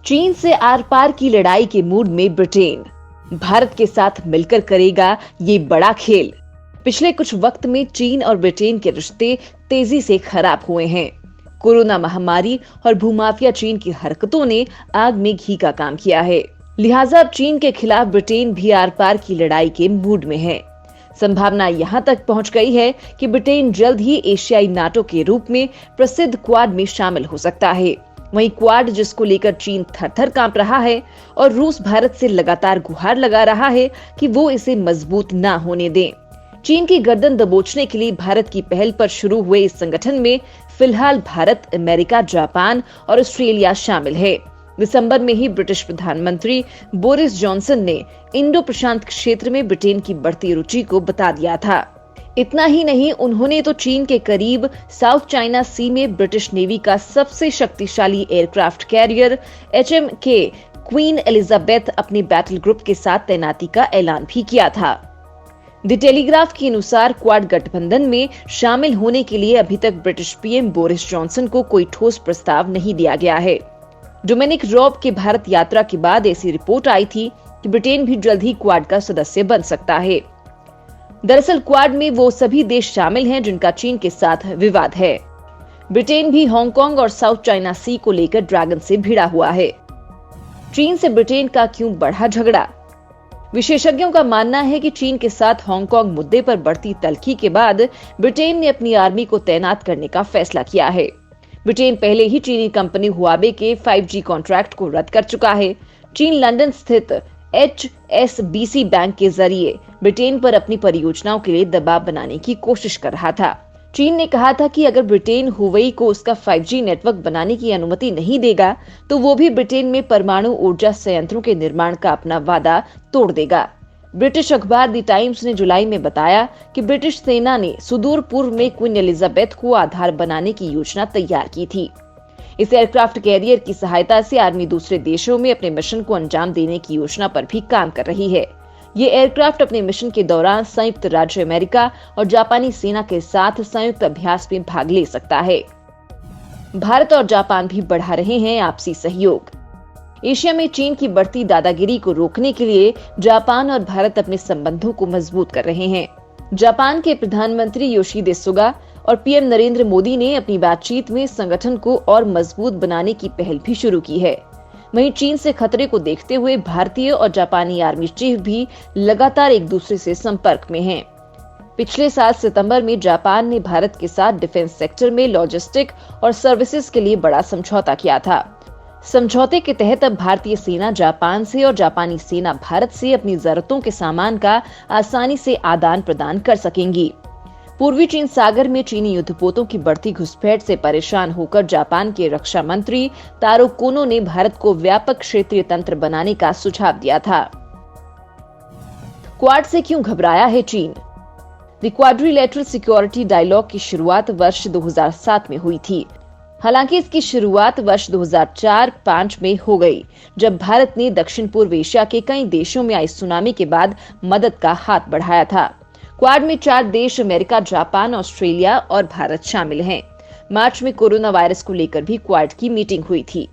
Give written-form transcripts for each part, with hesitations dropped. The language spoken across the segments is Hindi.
चीन से आर पार की लड़ाई के मूड में ब्रिटेन भारत के साथ मिलकर करेगा ये बड़ा खेल। पिछले कुछ वक्त में चीन और ब्रिटेन के रिश्ते तेजी से खराब हुए हैं। कोरोना महामारी और भूमाफिया चीन की हरकतों ने आग में घी का काम किया है। लिहाजा अब चीन के खिलाफ ब्रिटेन भी आर पार की लड़ाई के मूड में है। संभावना यहां तक पहुंच गई है कि ब्रिटेन जल्द ही एशियाई नाटो के रूप में प्रसिद्ध क्वाड में शामिल हो सकता है। वहीं क्वाड जिसको लेकर चीन थर-थर कांप रहा है और रूस भारत से लगातार गुहार लगा रहा है कि वो इसे मजबूत ना होने दें। चीन की गर्दन दबोचने के लिए भारत की पहल पर शुरू हुए इस संगठन में फिलहाल भारत, अमेरिका, जापान और ऑस्ट्रेलिया शामिल है। दिसंबर में ही ब्रिटिश प्रधानमंत्री बोरिस जॉनसन ने इंडो प्रशांत क्षेत्र में ब्रिटेन की बढ़ती रुचि को बता दिया था। इतना ही नहीं, उन्होंने तो चीन के करीब साउथ चाइना सी में ब्रिटिश नेवी का सबसे शक्तिशाली aircraft carrier HMK queen Elizabeth अपने बैटल ग्रुप के साथ तैनाती का ऐलान भी किया था। द टेलीग्राफ के अनुसार क्वाड गठबंधन में शामिल होने के लिए अभी तक ब्रिटिश पीएम बोरिस जॉनसन को कोई ठोस प्रस्ताव नहीं दिया गया है। डोमिनिक रॉब के भारत यात्रा के बाद ऐसी रिपोर्ट आई थी कि ब्रिटेन भी जल्द ही क्वाड का सदस्य बन सकता है। दरअसल क्वाड में वो सभी देश शामिल हैं जिनका चीन के साथ विवाद है। ब्रिटेन भी हांगकांग और साउथ चाइना सी को लेकर ड्रैगन से भिड़ा हुआ है। चीन से ब्रिटेन का क्यों बढ़ा झगड़ा? विशेषज्ञों का मानना है कि चीन के साथ हांगकांग मुद्दे पर बढ़ती तल्खी के बाद ब्रिटेन ने अपनी आर्मी को तैनात करने का फैसला किया है। ब्रिटेन पहले ही चीनी कंपनी हुआवे के 5G कॉन्ट्रैक्ट को रद्द कर चुका है। चीन लंदन स्थित HSBC बैंक के जरिए ब्रिटेन पर अपनी परियोजनाओं के लिए दबाव बनाने की कोशिश कर रहा था। चीन ने कहा था कि अगर ब्रिटेन हुवेई को उसका 5G नेटवर्क बनाने की अनुमति नहीं देगा तो वो भी ब्रिटेन में परमाणु ऊर्जा संयंत्रों के निर्माण का अपना वादा तोड़ देगा। ब्रिटिश अखबार द टाइम्स ने जुलाई में बताया कि ब्रिटिश सेना ने सुदूर पूर्व में क्वीन एलिजाबेथ को आधार बनाने की योजना तैयार की थी। इस एयरक्राफ्ट कैरियर की सहायता से आर्मी दूसरे देशों में अपने मिशन को अंजाम देने की योजना पर भी काम कर रही है। ये एयरक्राफ्ट अपने मिशन के दौरान संयुक्त राज्य अमेरिका और जापानी सेना के साथ संयुक्त अभ्यास में भाग ले सकता है। भारत और जापान भी बढ़ा रहे हैं आपसी सहयोग। एशिया में चीन की बढ़ती दादागिरी को रोकने के लिए जापान और भारत अपने संबंधों को मजबूत कर रहे हैं। जापान के प्रधानमंत्री योशिहिदे सुगा और पीएम नरेंद्र मोदी ने अपनी बातचीत में संगठन को और मजबूत बनाने की पहल भी शुरू की है। वहीं चीन से खतरे को देखते हुए भारतीय और जापानी आर्मी चीफ भी लगातार एक दूसरे से संपर्क में हैं। पिछले साल सितंबर में जापान ने भारत के साथ डिफेंस सेक्टर में लॉजिस्टिक और सर्विसेज के लिए बड़ा समझौता किया था। समझौते के तहत अब भारतीय सेना जापान से और जापानी सेना भारत से अपनी जरूरतों के सामान का आसानी से आदान प्रदान कर सकेंगी। पूर्वी चीन सागर में चीनी युद्धपोतों की बढ़ती घुसपैठ से परेशान होकर जापान के रक्षा मंत्री तारो कोनो ने भारत को व्यापक क्षेत्रीय तंत्र बनाने का सुझाव दिया था। क्वाड से क्यों घबराया है चीन? द क्वाड्रिलेटरल सिक्योरिटी डायलॉग की शुरुआत वर्ष 2007 में हुई थी। हालांकि इसकी शुरुआत वर्ष 2004-05 में हो गई, जब भारत ने दक्षिण पूर्व एशिया के कई देशों में आई सुनामी के बाद मदद का हाथ बढ़ाया था। क्वाड में 4 देश अमेरिका, जापान, ऑस्ट्रेलिया और भारत शामिल हैं। मार्च में कोरोना वायरस को लेकर भी क्वाड की मीटिंग हुई थी।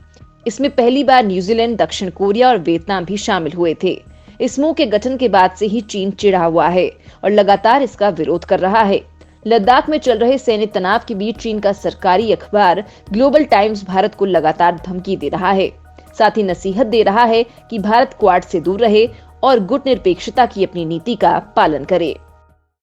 इसमें पहली बार न्यूजीलैंड, दक्षिण कोरिया और वियतनाम भी शामिल हुए थे। इस समूह के गठन के बाद से ही चीन चिढ़ा हुआ है और लगातार इसका विरोध कर रहा है। लद्दाख में चल रहे सैन्य तनाव के बीच चीन का सरकारी अखबार ग्लोबल टाइम्स भारत को लगातार धमकी दे रहा है। साथ ही नसीहत दे रहा है कि भारत क्वाड से दूर रहे और गुट निरपेक्षता की अपनी नीति का पालन करे।